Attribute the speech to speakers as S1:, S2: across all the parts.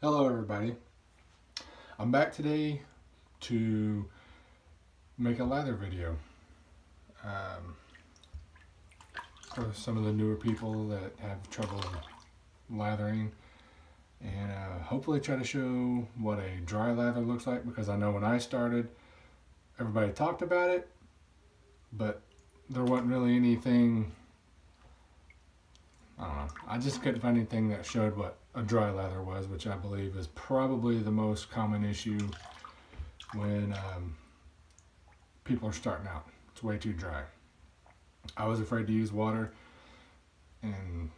S1: Hello everybody. I'm back today to make a lather video for some of the newer people that have trouble lathering, and hopefully try to show what a dry lather looks like, because I know when I started everybody talked about it, but there wasn't really anything. I don't know. I just couldn't find anything that showed what a dry lather was, which I believe is probably the most common issue when people are starting out. It's way too dry. I was afraid to use water, and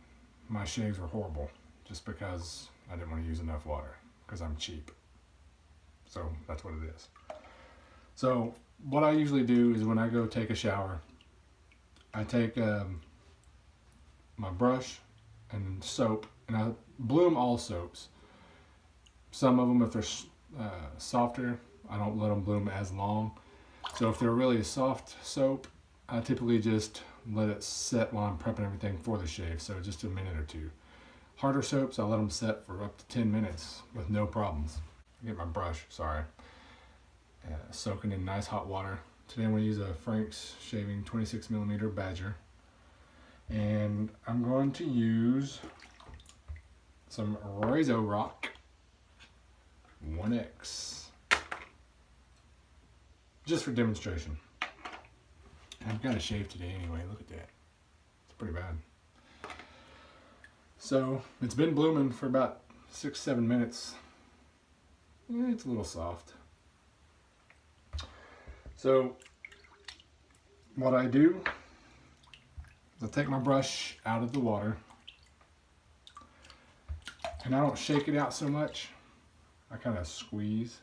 S1: my shaves were horrible just because I didn't want to use enough water because I'm cheap. So that's what it is. So what I usually do is when I go take a shower, I take my brush and soap, and I bloom all soaps. Some of them, if they're softer, I don't let them bloom as long. So if they're really a soft soap, I typically just let it set while I'm prepping everything for the shave, so just a minute or two. Harder soaps, I let them set for up to 10 minutes with no problems. Get my brush, sorry. Soaking in nice hot water. Today I'm going to use a Frank's Shaving 26mm Badger. And I'm going to use some Razor Rock 1X just for demonstration. And I've got to shave today anyway. Look at that. It's pretty bad. So it's been blooming for about 6-7 minutes. It's a little soft. So what I do, I'll take my brush out of the water, and I don't shake it out so much. I kind of squeeze.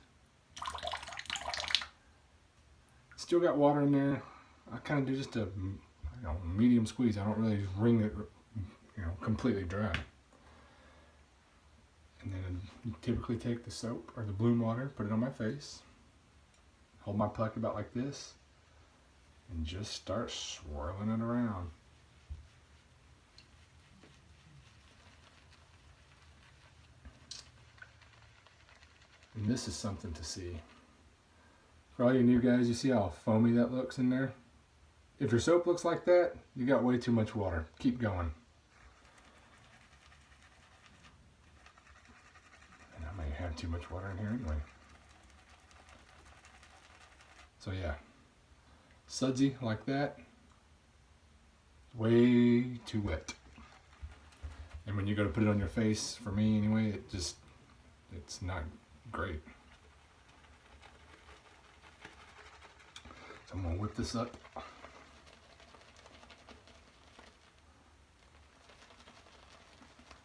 S1: Still got water in there. I kind of do just a medium squeeze. I don't really wring it completely dry. And then you typically take the soap or the bloom water, put it on my face, hold my puck about like this, and just start swirling it around. And this is something to see. For all you new guys, you see how foamy that looks in there? If your soap looks like that, you got way too much water. Keep going. And I may have too much water in here anyway. So yeah, sudsy like that, way too wet. And when you go to put it on your face, for me anyway, it's not great. So I'm gonna whip this up.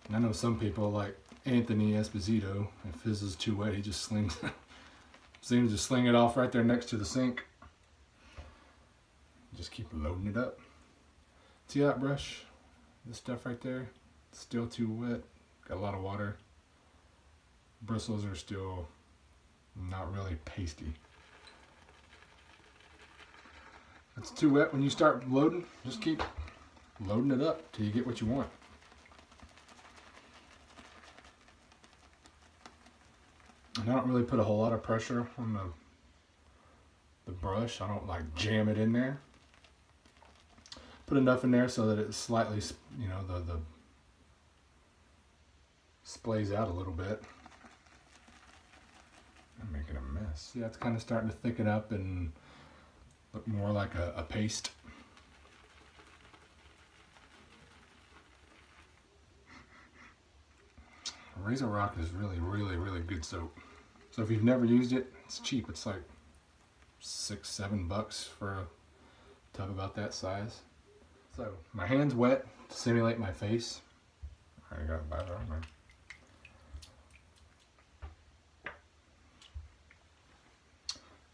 S1: And I know some people like Anthony Esposito, if his is too wet, he just slings seems to sling it off right there next to the sink. Just keep loading it up. See that brush? This stuff right there, it's still too wet. Got a lot of water. Bristles are still not really pasty. It's too wet. When you start loading, just keep loading it up till you get what you want. And I don't really put a whole lot of pressure on the brush. I don't like jam it in there. Put enough in there so that it slightly, the splays out a little bit. I'm making a mess. See, that's kind of starting to thicken up and look more like a paste. Razor Rock is really, really, really good soap. So if you've never used it, it's cheap. It's like $6-7 for a tub about that size. So my hand's wet to simulate my face. I got it by there, man.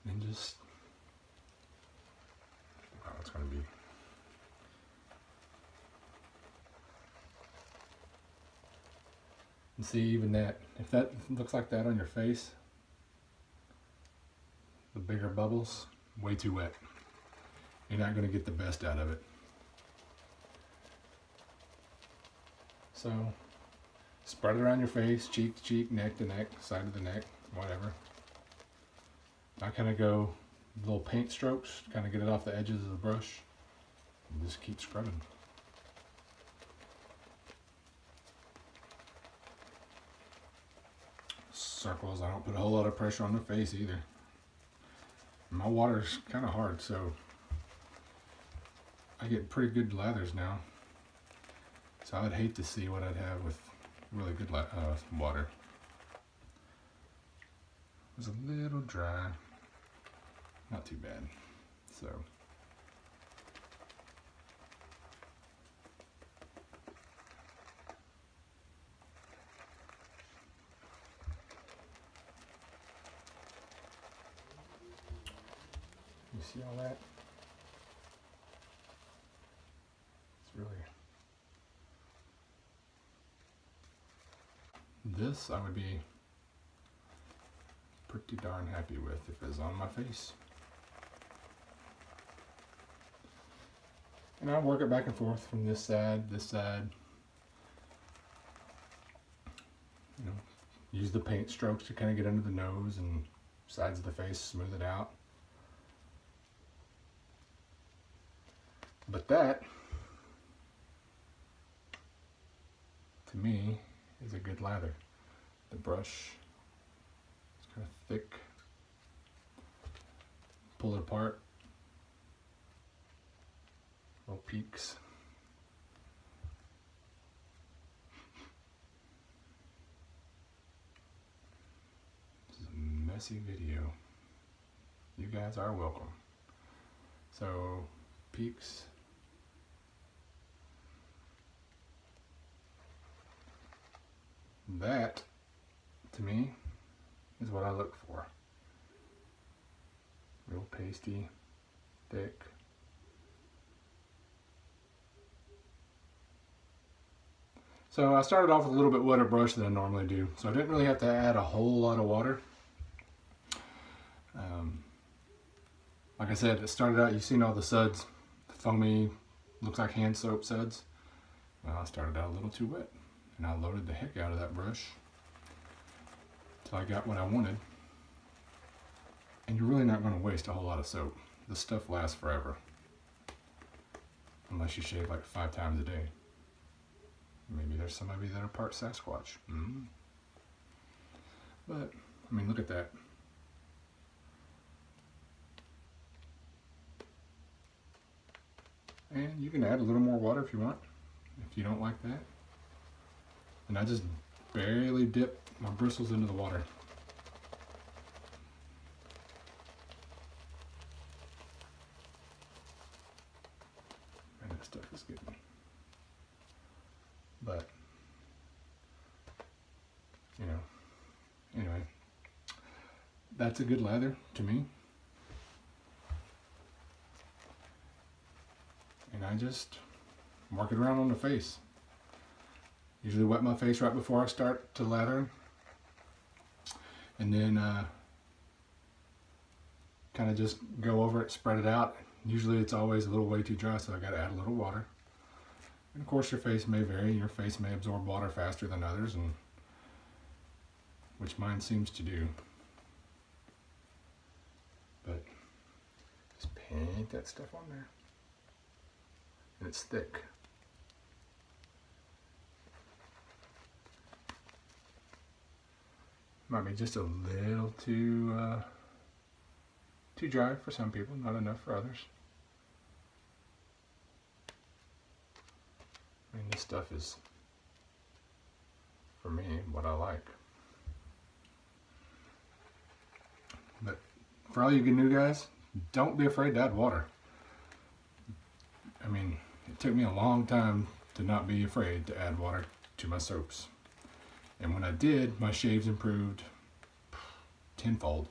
S1: And just, oh, it's gonna be. And see, even that, if that looks like that on your face, the bigger bubbles, way too wet. You're not gonna get the best out of it. So Spread it around your face, cheek to cheek, neck to neck, side of the neck, whatever. I kind of go little paint strokes, kind of get it off the edges of the brush, and just keep scrubbing. Circles, I don't put a whole lot of pressure on the face either. My water's kind of hard, so I get pretty good lathers now. So I'd hate to see what I'd have with really good water. It was a little dry, not too bad. So you see all that? It's really, this I would be pretty darn happy with if it was on my face. And I work it back and forth from this side. You know, use the paint strokes to kind of get under the nose and sides of the face, smooth it out. But that, to me, is a good lather. The brush is kind of thick. Pull it apart. Little peaks. This is a messy video. You guys are welcome. So, peaks. That, to me, is what I look for. Real pasty, thick. So I started off with a little bit wetter brush than I normally do. So I didn't really have to add a whole lot of water. Like I said, it started out, you've seen all the suds, the foamy, looks like hand soap suds. Well, I started out a little too wet. And I loaded the heck out of that brush until I got what I wanted. And you're really not going to waste a whole lot of soap. This stuff lasts forever. Unless you shave like 5 times a day. Maybe there's some of you that are part Sasquatch. But, I mean, look at that. And you can add a little more water if you want, if you don't like that. And I just barely dip my bristles into the water. And that stuff is good. But, you know, anyway, that's a good lather to me. And I just work it around on the face. Usually wet my face right before I start to lather. And then kind of just go over it, spread it out. Usually it's always a little way too dry, so I got to add a little water. And of course your face may vary. Your face may absorb water faster than others, and which mine seems to do. But just paint that stuff on there. And it's thick. Might be just a little too dry for some people, not enough for others. I mean, this stuff is, for me, what I like. But for all you new guys, don't be afraid to add water. I mean, it took me a long time to not be afraid to add water to my soaps. And when I did, my shaves improved tenfold.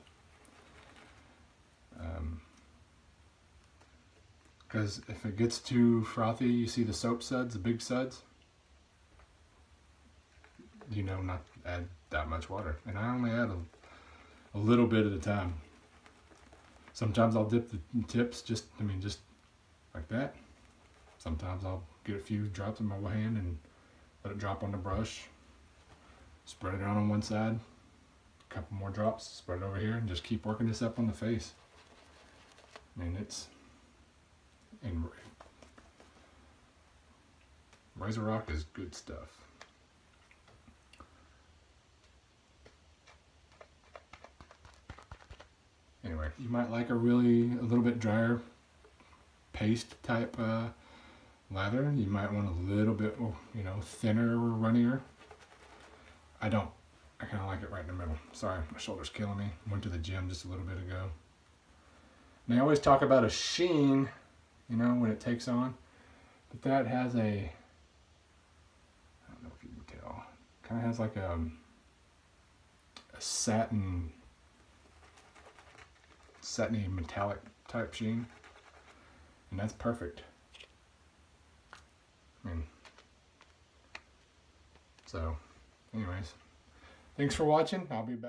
S1: Because if it gets too frothy, you see the soap suds, the big suds, you know not to add that much water. And I only add a little bit at a time. Sometimes I'll dip the tips just like that. Sometimes I'll get a few drops in my hand and let it drop on the brush. Spread it on one side, a couple more drops, spread it over here, and just keep working this up on the face. I mean, it's, and Razor Rock is good stuff. Anyway, you might like a little bit drier paste type lather. You might want a little bit, you know, thinner or runnier. I don't. I kind of like it right in the middle. Sorry, my shoulder's killing me. Went to the gym just a little bit ago. And they always talk about a sheen, you know, when it takes on. But that has a, I don't know if you can tell, kind of has like a satiny metallic type sheen. And that's perfect. I mean, so anyways, thanks for watching. I'll be back.